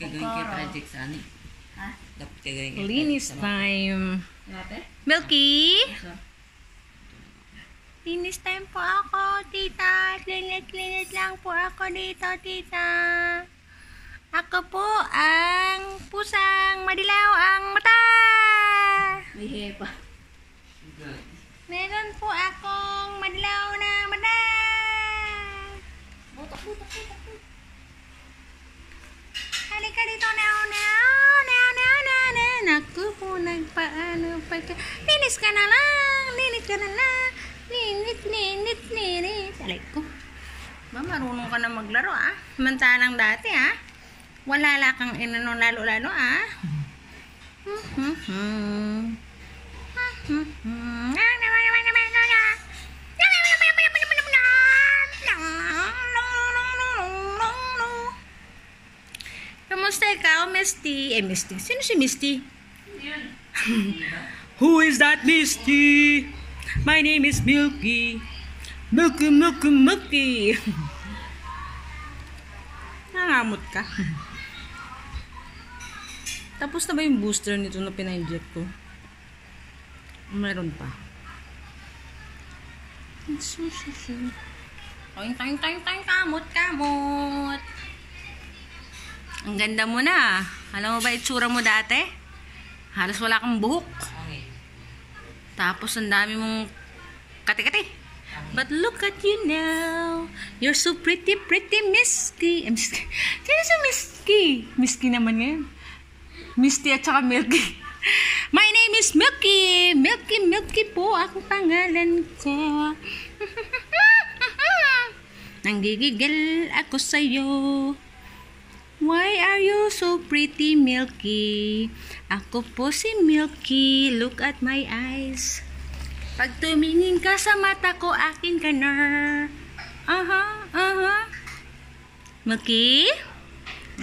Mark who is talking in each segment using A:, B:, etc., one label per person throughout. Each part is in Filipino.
A: Gagawin kayo project sa ano? Ha? Dapat gagawin kayo
B: Linis
A: project sa
B: time.
A: Lape?
B: Milky?
A: Asa?
B: Linis time po ako, tita. Linis lang po ako dito, tita. Ako po ang pusang madilaw ang mata.
A: May hepa.
B: Meron po akong madilaw na mata.
A: Butak.
B: Halika dito, now. Naku po, nagpaano pa ka. Linis ka na lang. Linis. Alay ko. Ba, marunong ka na maglaro, ah. Samantalang dati, ah. Wala kang inano lalo, ah. Kamusta ikaw, Misty? Misty. Sino si Misty? Who is that Misty? My name is Milky. Milky. Nangamot ka. Tapos na ba yung booster nito na pina-inject ko? Meron pa. Kamot. Ang ganda mo na. Alam mo ba itsura mo dati? Halos wala kang buhok.
A: Okay.
B: Tapos ang dami mong kati-kati. But look at you now. You're so pretty, Misky. Sino si Misky? Misky naman ngayon. Misty at saka Milky. My name is Milky. Milky po ang pangalan ko. Nanggigigil ako sa'yo. Why are you so pretty, Milky? Ako po si Milky. Look at my eyes. Pag tumingin ka sa mata ko, akin ka na. Milky?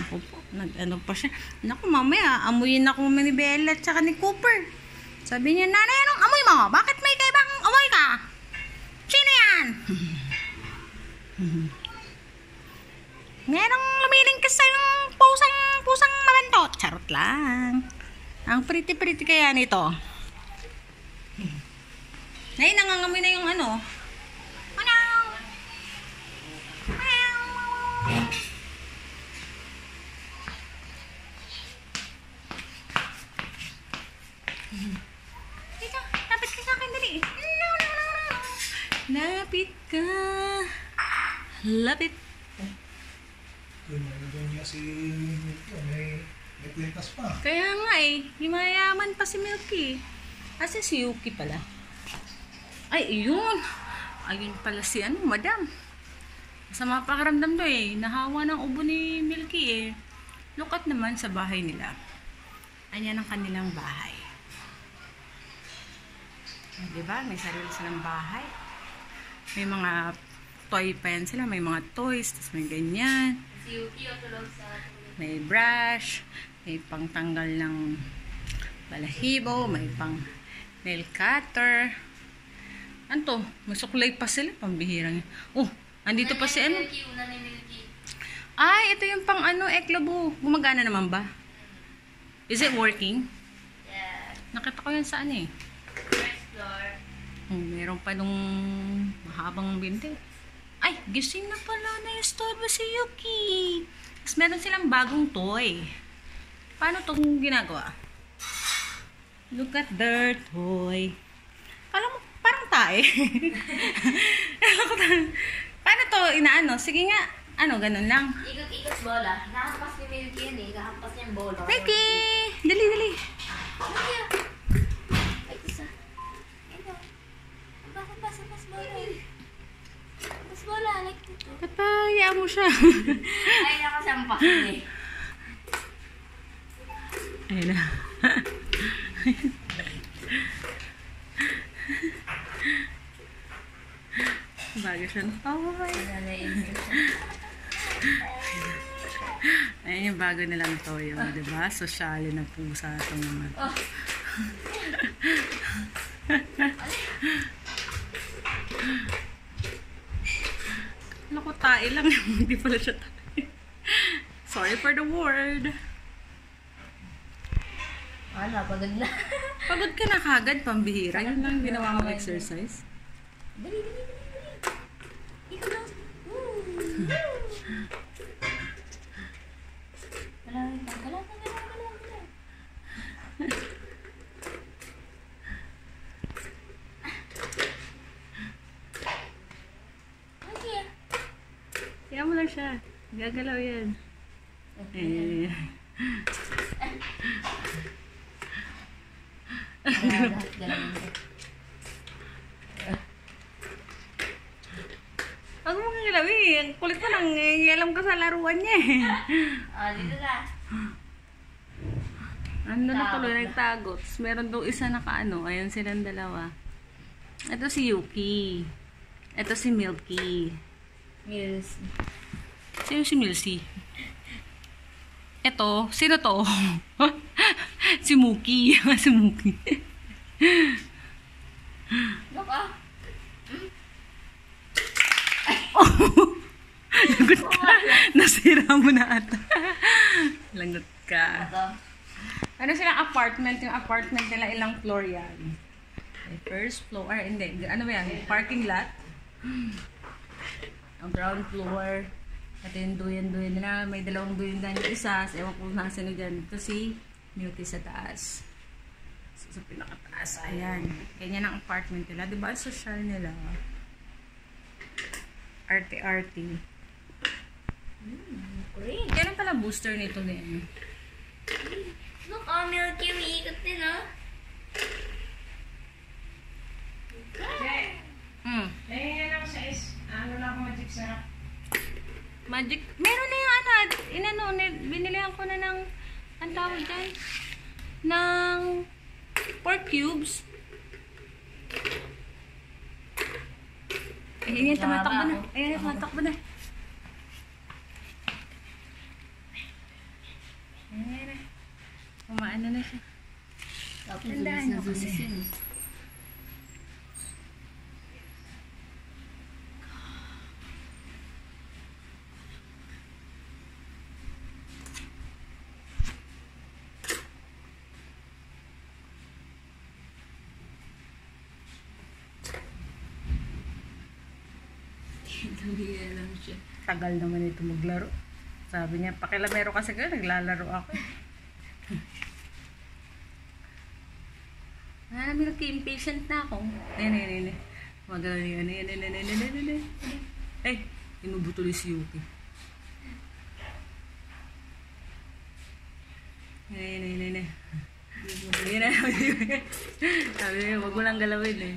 B: Ako po, nag-ano pa siya. Naku, mamaya, amuyin ako ni Bella at saka ni Cooper. Sabi niya, nanay, anong amoy mo? Bakit may kaibang amoy ka? Sino yan? Merong lumiling ka sa yung pusang malantot. Charot lang. Ang pretty kaya nito. Ay, nangangamoy na yung ano. Dito, lapit ka sa akin, dali. Lapit ka. Lapit.
C: Doon niya si Milky, may kwintas pa.
B: Kaya nga eh, himayaman pa si Milky. Asa si Yuki pala? Ay, yun. Ayun pala si madam. Masama pakaramdam to eh. Nahawa ng ubo ni Milky eh. Look at naman sa bahay nila. Ayan ang kanilang bahay. Diba? May sarili silang bahay. May mga toy pa yan sila. May mga toys. Tapos may ganyan. May brush. May pangtanggal ng balahibo. May pang nail cutter. Ano to? Masuklay pa sila. Pambihirang. Oh, andito pa si ano. Ay, ito yung pang eklabo. Gumagana naman ba? Is it working?
A: Yeah.
B: Nakita ko yan sa ano eh.
A: First floor.
B: Oh, meron pa nung mahabang binti. Ay, gising na pala na yung store ba si Yuki. Tapos meron silang bagong toy. Paano itong ginagawa? Look at their toy. Alam mo, parang tae. Paano to inaano? Sige nga. Ano, ganun lang.
A: Ikot bola. Nakahampas ni Milky yan eh. Nakahampas niya yung bola.
B: Milky! Dali.
A: Milky! Ay, isa. Ito. Bas bola. Bas bola. Like ito.
B: Papaya mo siya.
A: Ay, nakasampak eh.
B: Ayun na. Bago siya. Ayun yung bago nilang toyo, diba? Sosyali na pusa itong naman. Naku, tae lang. Hindi pala siya tae. Sorry for the word.
A: Wala, pagod na.
B: Pagod ka na kagad, pambihira. Yun lang ginawa mo exercise.
A: Dali. Ikaw lang. Galaw. Okay.
B: Kaya mo lang siya. Gagalaw yan.
A: Okay.
B: Huwag mo kang galawin. Ang kulit mo lang. Alam ka sa laruan niya eh.
A: Dito na.
B: Ano na tuloy, nagtago. Tapos meron daw isa na kaano. Ayan silang dalawa. Ito si Yuki. Ito si Milky.
A: Mills.
B: Sino si Milsy? Ito, sino to? Si Muki. Si Muki.
A: Baka.
B: Lagot ka. Nasira mo na ata. Lagot ka.
A: Ito.
B: Ano silang apartment? Yung apartment nila, ilang floor yan? Okay, first floor, hindi. Ano ba yan? Parking lot. Ang ground floor. At yung duyan nila. May dalawang duyan dyan yung isa. So, ewan ko nasa nyo dyan. Ito si Milky sa taas. So, sa pinakataas. Ayan. Ganyan ang apartment nila. Diba? Social nila. Arte-arte.
A: Great.
B: Kailan pala booster nito din?
A: Look, Milky, umiikot din, oh.
B: Nahinga lang sa ano lang ako magic sarap. Magic? Meron na yung ano, binilihan ko na ng, ang tawag dyan, ng pork cubes. Ayan, tumatakbo na. Ayan, tumatakbo na. Ayan, umaano na siya. Tandaan nyo kasi. Tagal naman ito maglaro. Sabi niya, pakilamero kasi kayo, naglalaro ako. Milky, impatient na ako. Ayan. Magalaw niya. Ayan. Ay, inubutuloy si Yuki. Ayan. Sabi niya, wag mo lang galawin eh.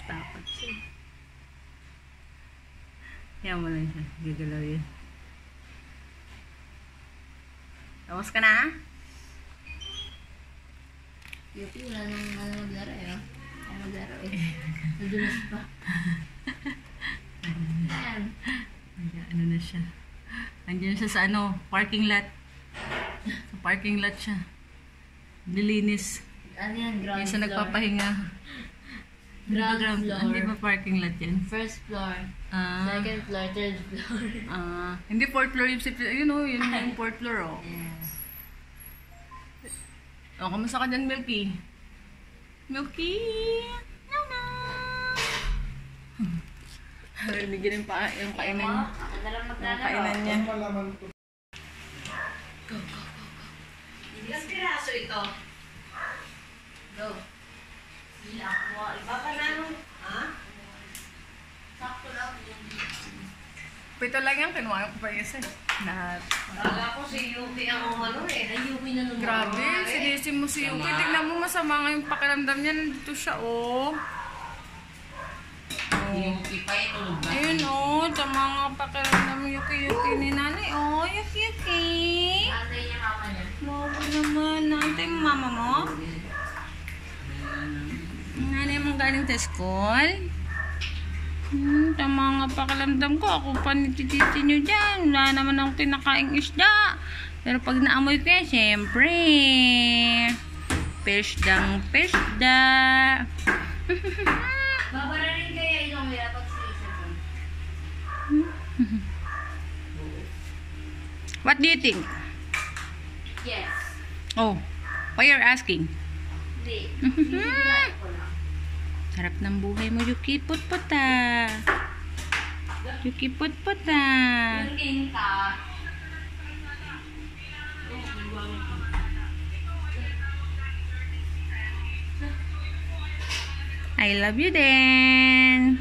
B: Takot siya. Yan mo lang siya. Gigalaw yun. Tapos ka na?
A: Yuki, wala nang maglaro eh. Ay maglaro eh. Nadulas pa. Ayan.
B: Ano na siya. Andiyan siya sa parking lot. Sa parking lot siya. Nilinis.
A: Ano yan? Ground
B: Yung sa
A: floor.
B: nagpapahinga.
A: Ground floor.
B: Hindi ba parking lot yan?
A: First floor.
B: Ah.
A: Second floor. Third floor.
B: Hindi fourth floor yung yun o, yun yung fourth floor o.
A: Yes.
B: O, kamusta ka dyan, Milky? Milky! No. Nagiging yung kainan niya.
A: Ako na lang
B: Yung
A: maglalaro.
B: kainan niya.
C: Ang malaman ko.
A: Go. Ilang piraso ito? Go. Hindi ako. Iba pa na nung... Ha? Sakto lang.
B: Pito lang yan, kinuha ko pa isa. Lahat.
A: Kala ko si Yuki ang Ay, Yuki na naman.
B: Grabe, sinisi mo si Yuki. Tignan mo, masama nga yung pakiramdam niya. Nandito siya, oh.
A: Yuki pa itulog na.
B: Ayun, oh. Tama nga pakiramdam Yuki ni nanay. Oh, Yuki.
A: Antay niya mama niya.
B: Lobo naman. Nantay mo mama mo? Nanay mo galing sa school? Tama nga pakiramdam ko. Ako pa nitititi nyo dyan. Wala naman akong kinakaing isda. Pero pag naamoy ko yan, syempre, pesda.
A: Babararin kaya ilong nila pag sinisip mo.
B: What do you think?
A: Yes.
B: Oh, why you're asking?
A: Hindi. Sinisip ko lang.
B: Sarap ng buhay mo, Yuki Putputa. Yuki Putputa.
A: Lurkin ka.
B: I love you din.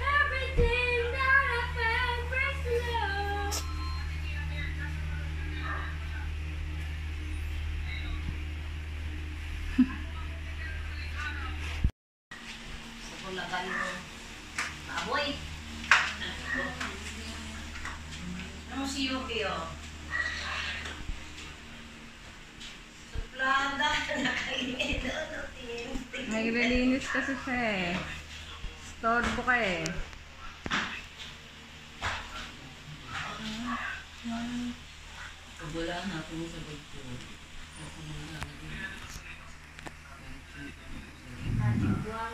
A: Everything that I felt first love. Sa bulagan mo. Aboy. Ano si Yuki, oh? Suplada. Nakalimit.
B: Naglilinis kasi siya eh. Storbo ka eh.
D: Wala na ako sa bagto. Ako muna.
A: Ating buwan.